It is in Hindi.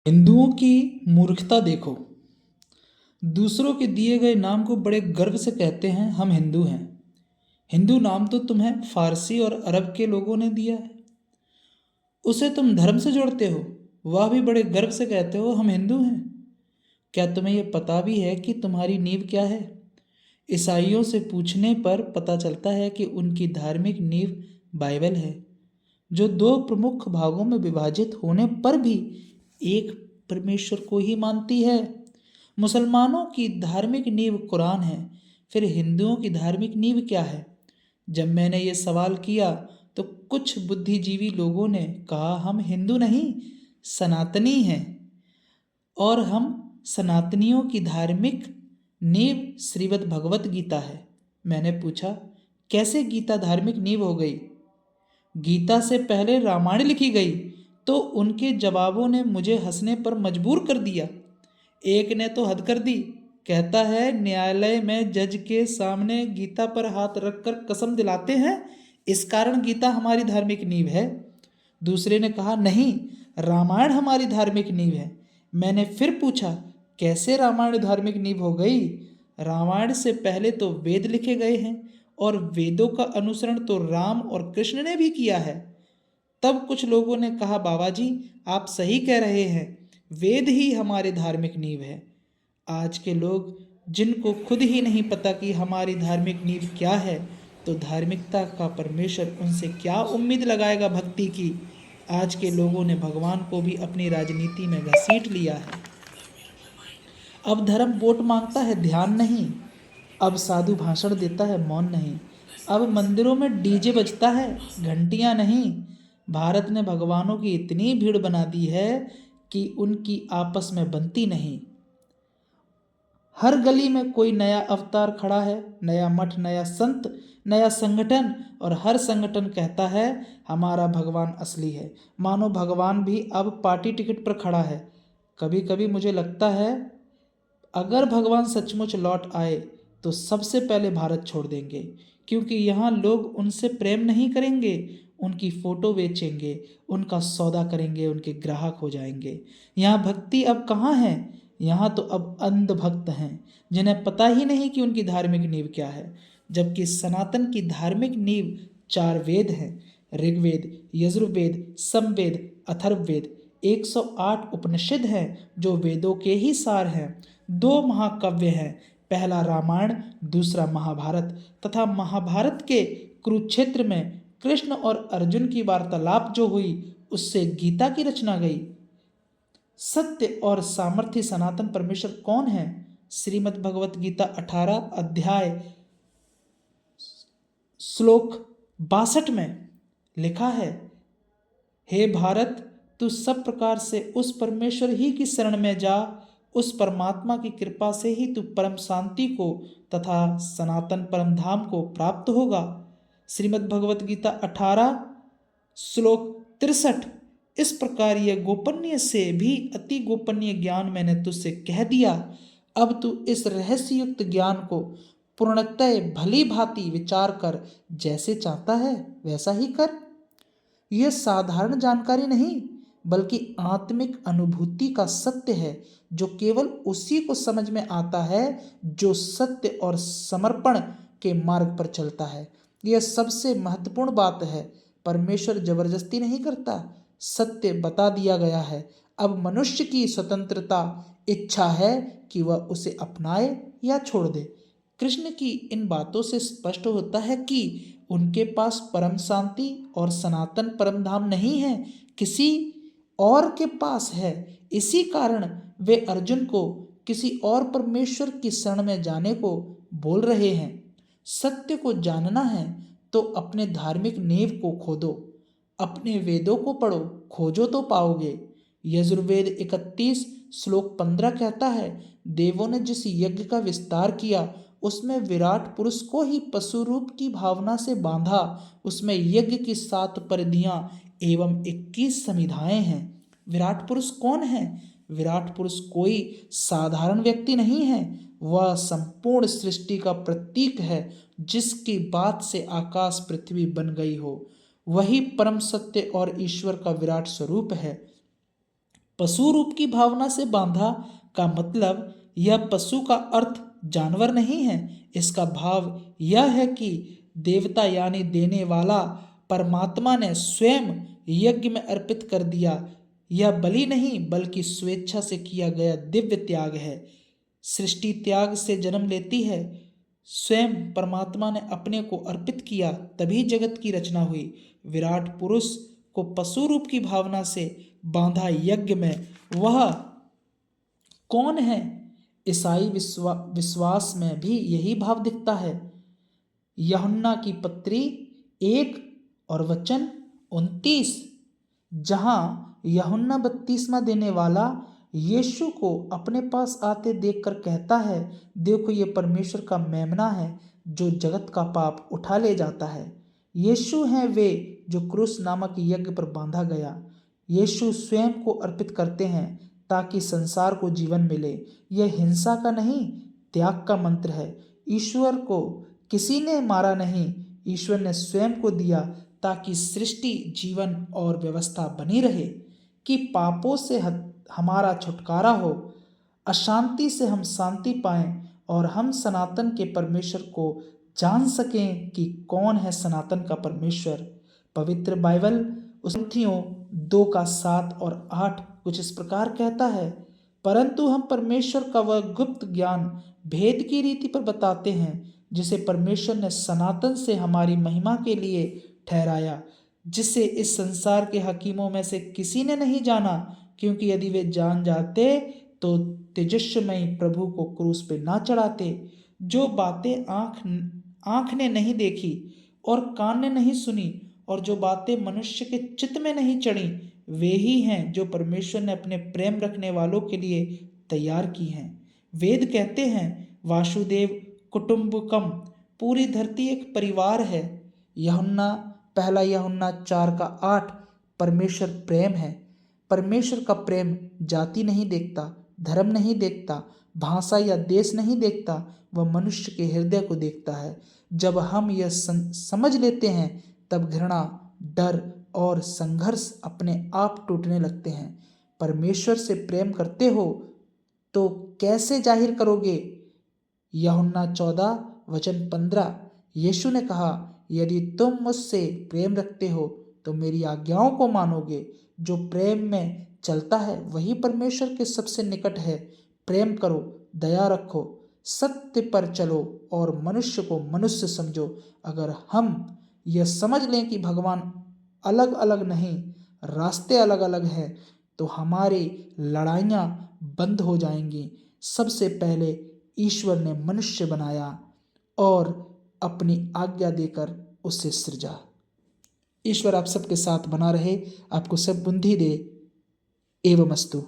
हिंदुओं की मूर्खता देखो। दूसरों के दिए गए नाम को बड़े गर्व से कहते हैं हम हिंदू हैं। हिंदू नाम तो तुम्हें फारसी और अरब के लोगों ने दिया है, उसे तुम धर्म से जोड़ते हो, वह भी बड़े गर्व से कहते हो हम हिंदू हैं। क्या तुम्हें यह पता भी है कि तुम्हारी नींव क्या है? ईसाइयों से पूछने पर पता चलता है कि उनकी धार्मिक नींव बाइबल है, जो दो प्रमुख भागों में विभाजित होने पर भी एक परमेश्वर को ही मानती है। मुसलमानों की धार्मिक नींव कुरान है, फिर हिंदुओं की धार्मिक नींव क्या है? जब मैंने ये सवाल किया तो कुछ बुद्धिजीवी लोगों ने कहा हम हिंदू नहीं, सनातनी हैं, और हम सनातनियों की धार्मिक नींव श्रीमद् भगवत गीता है। मैंने पूछा, कैसे गीता धार्मिक नींव हो गई? गीता से पहले रामायण लिखी गई। तो उनके जवाबों ने मुझे हंसने पर मजबूर कर दिया। एक ने तो हद कर दी, कहता है न्यायालय में जज के सामने गीता पर हाथ रखकर कसम दिलाते हैं, इस कारण गीता हमारी धार्मिक नींव है। दूसरे ने कहा नहीं, रामायण हमारी धार्मिक नींव है। मैंने फिर पूछा, कैसे रामायण धार्मिक नींव हो गई? रामायण से पहले तो वेद लिखे गए हैं और वेदों का अनुसरण तो राम और कृष्ण ने भी किया है। तब कुछ लोगों ने कहा, बाबा जी आप सही कह रहे हैं, वेद ही हमारी धार्मिक नींव है। आज के लोग जिनको खुद ही नहीं पता कि हमारी धार्मिक नींव क्या है, तो धार्मिकता का परमेश्वर उनसे क्या उम्मीद लगाएगा भक्ति की। आज के लोगों ने भगवान को भी अपनी राजनीति में घसीट लिया है। अब धर्म वोट मांगता है, ध्यान नहीं। अब साधु भाषण देता है, मौन नहीं। अब मंदिरों में डीजे बजता है, घंटियां नहीं। भारत ने भगवानों की इतनी भीड़ बना दी है कि उनकी आपस में बनती नहीं। हर गली में कोई नया अवतार खड़ा है, नया मठ, नया संत, नया संगठन, और हर संगठन कहता है हमारा भगवान असली है, मानो भगवान भी अब पार्टी टिकट पर खड़ा है। कभी कभी मुझे लगता है अगर भगवान सचमुच लौट आए तो सबसे पहले भारत छोड़ देंगे, क्योंकि यहाँ लोग उनसे प्रेम नहीं करेंगे, उनकी फोटो बेचेंगे, उनका सौदा करेंगे, उनके ग्राहक हो जाएंगे। यहाँ भक्ति अब कहाँ है? यहाँ तो अब अंध भक्त हैं जिन्हें पता ही नहीं कि उनकी धार्मिक नींव क्या है। जबकि सनातन की धार्मिक नींव चार वेद हैं, ऋग्वेद, यजुर्वेद, समवेद, अथर्ववेद। 108 उपनिषद हैं जो वेदों के ही सार हैं। दो महाकाव्य हैं, पहला रामायण, दूसरा महाभारत, तथा महाभारत के कुरुक्षेत्र में कृष्ण और अर्जुन की वार्तालाप जो हुई उससे गीता की रचना गई। सत्य और सामर्थ्य सनातन परमेश्वर कौन है? श्रीमद् भगवत गीता 18 अध्याय श्लोक 62 में लिखा है, हे भारत, तू सब प्रकार से उस परमेश्वर ही की शरण में जा, उस परमात्मा की कृपा से ही तू परम शांति को तथा सनातन परम धाम को प्राप्त होगा। श्रीमद् भगवत गीता 18 श्लोक 63। इस प्रकार यह गोपनीय से भी अति गोपनीय ज्ञान मैंने तुझसे कह दिया। अब तू इस रहस्ययुक्त ज्ञान को पूर्णतः भली भांति विचार कर, जैसे चाहता है वैसा ही कर। यह साधारण जानकारी नहीं, बल्कि आत्मिक अनुभूति का सत्य है, जो केवल उसी को समझ में आता है जो सत्य और समर्पण के मार्ग पर चलता है। यह सबसे महत्वपूर्ण बात है। परमेश्वर जबरदस्ती नहीं करता, सत्य बता दिया गया है। अब मनुष्य की स्वतंत्रता इच्छा है कि वह उसे अपनाए या छोड़ दे। कृष्ण की इन बातों से स्पष्ट होता है कि उनके पास परम शांति और सनातन परम धाम नहीं है, किसी और के पास है। इसी कारण वे अर्जुन को किसी और परमेश्वर की शरण में जाने को बोल रहे हैं। सत्य को जानना है तो अपने धार्मिक नींव को खोदो, अपने वेदों को पढ़ो, खोजो तो पाओगे। यजुर्वेद 31 श्लोक 15 कहता है, देवों ने जिस यज्ञ का विस्तार किया उसमें विराट पुरुष को ही पशु रूप की भावना से बांधा। उसमें यज्ञ की 7 परिधियां एवं 21 समिधाएं हैं। विराट पुरुष कौन है? विराट पुरुष कोई साधारण व्यक्ति नहीं है, वह संपूर्ण सृष्टि का प्रतीक है, जिसकी बात से आकाश पृथ्वी बन गई हो। वही परम सत्य और ईश्वर का विराट स्वरूप है। पशु रूप की भावना से बांधा का मतलब यह पशु का अर्थ जानवर नहीं है। इसका भाव यह है कि देवता यानी देने वाला परमात्मा ने स्वयं यज्ञ में अर्पित कर दिया। यह बलि नहीं बल्कि स्वेच्छा से किया गया दिव्य त्याग है। सृष्टि त्याग से जन्म लेती है। स्वयं परमात्मा ने अपने को अर्पित किया, तभी जगत की रचना हुई। विराट पुरुष को पशु रूप की भावना से बांधा यज्ञ में वह कौन है? ईसाई विश्वास में भी यही भाव दिखता है। यूहन्ना की पत्री 1 और वचन 29, जहां यूहन्ना बपतिस्मा देने वाला यीशु को अपने पास आते देखकर कहता है, देखो ये परमेश्वर का मेमना है जो जगत का पाप उठा ले जाता है। यीशु हैं वे जो क्रूस नामक यज्ञ पर बांधा गया। यीशु स्वयं को अर्पित करते हैं ताकि संसार को जीवन मिले। यह हिंसा का नहीं, त्याग का मंत्र है। ईश्वर को किसी ने मारा नहीं, ईश्वर ने स्वयं को दिया ताकि सृष्टि, जीवन और व्यवस्था बनी रहे, कि पापों से हमारा छुटकारा हो, अशांति से हम शांति पाएं और हम सनातन के परमेश्वर को जान सकें कि कौन है सनातन का परमेश्वर। पवित्र बाइबल मत्थियों 2:7 और 8 कुछ इस प्रकार कहता है, परंतु हम परमेश्वर का वह गुप्त ज्ञान भेद की रीति पर बताते हैं जिसे परमेश्वर ने सनातन से हमारी महिमा के लिए ठहराया, जिसे इस संसार के हकीमों में से किसी ने नहीं जाना, क्योंकि यदि वे जान जाते तो तेजस्वी प्रभु को क्रूस पे ना चढ़ाते। जो बातें आँख ने नहीं देखी और कान ने नहीं सुनी और जो बातें मनुष्य के चित्त में नहीं चढ़ी, वे ही हैं जो परमेश्वर ने अपने प्रेम रखने वालों के लिए तैयार की हैं। वेद कहते हैं वासुदेव कुटुंबकम, पूरी धरती एक परिवार है। पहला यूहन्ना 4:8, परमेश्वर प्रेम है। परमेश्वर का प्रेम जाति नहीं देखता, धर्म नहीं देखता, भाषा या देश नहीं देखता, वह मनुष्य के हृदय को देखता है। जब हम यह समझ लेते हैं तब घृणा, डर और संघर्ष अपने आप टूटने लगते हैं। परमेश्वर से प्रेम करते हो तो कैसे जाहिर करोगे? यूहन्ना 14 वचन 15, यीशु ने कहा, यदि तुम मुझसे प्रेम रखते हो तो मेरी आज्ञाओं को मानोगे। जो प्रेम में चलता है वही परमेश्वर के सबसे निकट है। प्रेम करो, दया रखो, सत्य पर चलो और मनुष्य को मनुष्य समझो। अगर हम यह समझ लें कि भगवान अलग अलग नहीं, रास्ते अलग अलग हैं, तो हमारी लड़ाइयाँ बंद हो जाएंगी। सबसे पहले ईश्वर ने मनुष्य बनाया और अपनी आज्ञा देकर उसे सृजा। ईश्वर आप सबके साथ बना रहे, आपको सब बुद्धि दे। एवमस्तु।